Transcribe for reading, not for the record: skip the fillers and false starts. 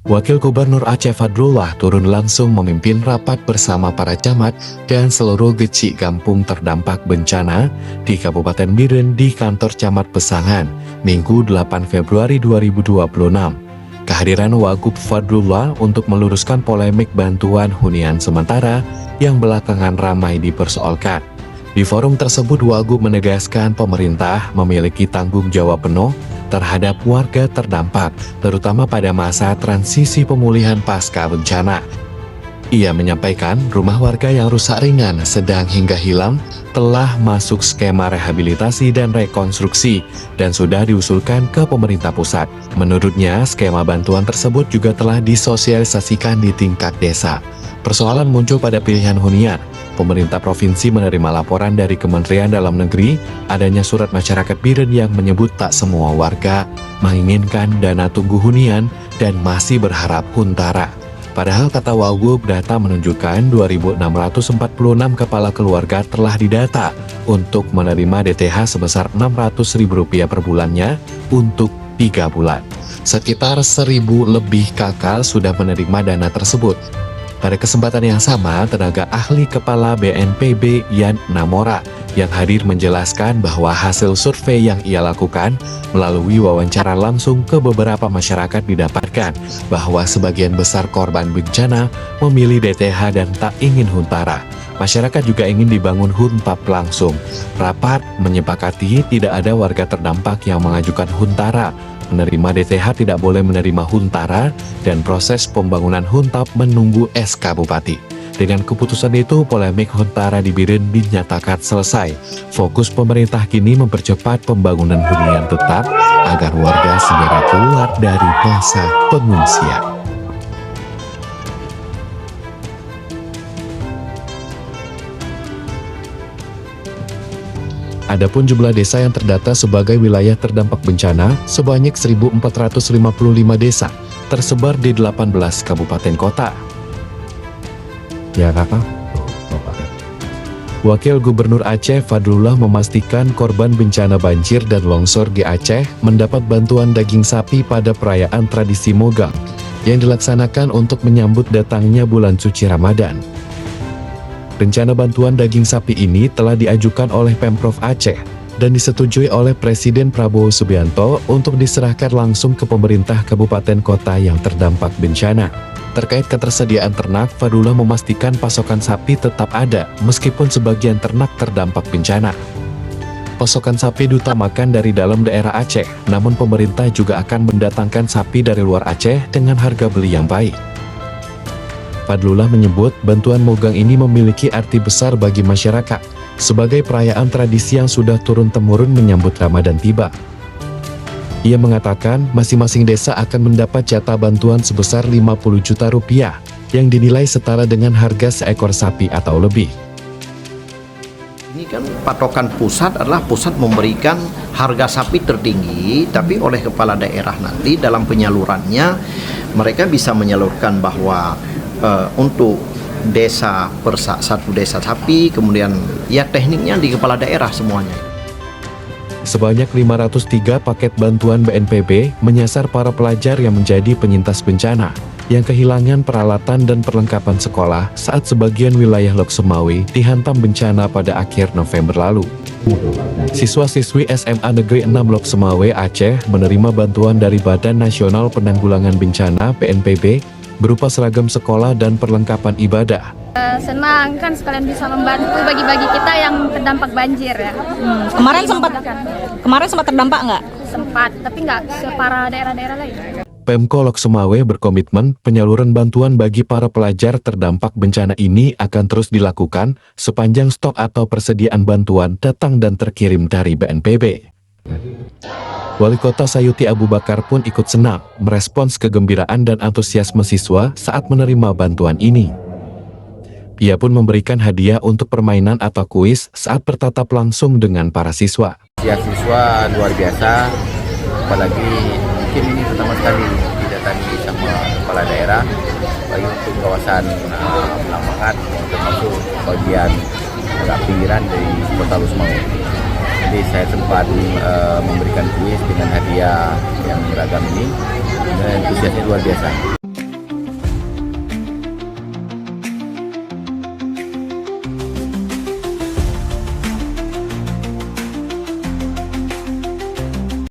Wakil Gubernur Aceh Fadrullah turun langsung memimpin rapat bersama para camat dan seluruh gecik kampung terdampak bencana di Kabupaten Biren di kantor Camat Pesangan, Minggu 8 Februari 2026. Kehadiran Wagub Fadrullah untuk meluruskan polemik bantuan hunian sementara yang belakangan ramai dipersoalkan. Di forum tersebut, Wagub menegaskan pemerintah memiliki tanggung jawab penuh terhadap warga terdampak, terutama pada masa transisi pemulihan pasca bencana. Ia menyampaikan rumah warga yang rusak ringan, sedang hingga hilang telah masuk skema rehabilitasi dan rekonstruksi dan sudah diusulkan ke pemerintah pusat. Menurutnya, skema bantuan tersebut juga telah disosialisasikan di tingkat desa. Persoalan muncul pada pilihan hunian. Pemerintah provinsi menerima laporan dari Kementerian Dalam Negeri adanya surat masyarakat Biren yang menyebut tak semua warga menginginkan dana tunggu hunian dan masih berharap huntara. Padahal kata Wagub, data menunjukkan 2.646 kepala keluarga telah didata untuk menerima DTH sebesar Rp600.000 per bulannya untuk 3 bulan. Sekitar 1.000 lebih kakak sudah menerima dana tersebut. Pada kesempatan yang sama, tenaga ahli kepala BNPB Yan Namora yang hadir menjelaskan bahwa hasil survei yang ia lakukan melalui wawancara langsung ke beberapa masyarakat didapatkan bahwa sebagian besar korban bencana memilih DTH dan tak ingin huntara. Masyarakat juga ingin dibangun huntap langsung. Rapat menyepakati tidak ada warga terdampak yang mengajukan huntara. Menerima DTH tidak boleh menerima huntara dan proses pembangunan huntap menunggu SK Bupati. Dengan keputusan itu, polemik huntara di Biren dinyatakan selesai. Fokus pemerintah kini mempercepat pembangunan hunian tetap agar warga segera keluar dari masa pengungsian. Adapun jumlah desa yang terdata sebagai wilayah terdampak bencana sebanyak 1.455 desa tersebar di 18 kabupaten kota. Ya kakak. Wakil Gubernur Aceh Fadrullah memastikan korban bencana banjir dan longsor di Aceh mendapat bantuan daging sapi pada perayaan tradisi Mogang yang dilaksanakan untuk menyambut datangnya bulan suci Ramadan. Rencana bantuan daging sapi ini telah diajukan oleh Pemprov Aceh dan disetujui oleh Presiden Prabowo Subianto untuk diserahkan langsung ke pemerintah kabupaten kota yang terdampak bencana. Terkait ketersediaan ternak, Fadrullah memastikan pasokan sapi tetap ada meskipun sebagian ternak terdampak bencana. Pasokan sapi diutamakan dari dalam daerah Aceh, namun pemerintah juga akan mendatangkan sapi dari luar Aceh dengan harga beli yang baik. Fadrullah menyebut bantuan Mogang ini memiliki arti besar bagi masyarakat, sebagai perayaan tradisi yang sudah turun-temurun menyambut Ramadan tiba. Ia mengatakan masing-masing desa akan mendapat jatah bantuan sebesar Rp50 juta yang dinilai setara dengan harga seekor sapi atau lebih. Ini kan patokan pusat adalah pusat memberikan harga sapi tertinggi, tapi oleh kepala daerah nanti dalam penyalurannya mereka bisa menyalurkan bahwa untuk desa per satu desa sapi, kemudian ya tekniknya di kepala daerah semuanya. Sebanyak 503 paket bantuan BNPB menyasar para pelajar yang menjadi penyintas bencana, yang kehilangan peralatan dan perlengkapan sekolah saat sebagian wilayah Lok Sumawe dihantam bencana pada akhir November lalu. Siswa-siswi SMA Negeri 6 Lok Sumawe Aceh menerima bantuan dari Badan Nasional Penanggulangan Bencana (BNPB) berupa seragam sekolah dan perlengkapan ibadah. Senang kan sekalian bisa membantu bagi-bagi kita yang terdampak banjir ya. Kemarin sempat terdampak nggak? Sempat, tapi nggak separah daerah-daerah lain. Pemko Lok Sumawe berkomitmen penyaluran bantuan bagi para pelajar terdampak bencana ini akan terus dilakukan sepanjang stok atau persediaan bantuan datang dan terkirim dari BNPB. Wali Kota Sayuti Abu Bakar pun ikut senang merespons kegembiraan dan antusiasme siswa saat menerima bantuan ini. Ia pun memberikan hadiah untuk permainan atau kuis saat bertatap langsung dengan para siswa. Siswa luar biasa, apalagi mungkin ini pertama kali didatangi sama kepala daerah, bagi untuk kawasan Lamongan termasuk bagian agak pinggiran dari Kota Lusmawe. Jadi saya sempat memberikan kuis dengan hadiah yang beragam ini, dan antusiasnya luar biasa.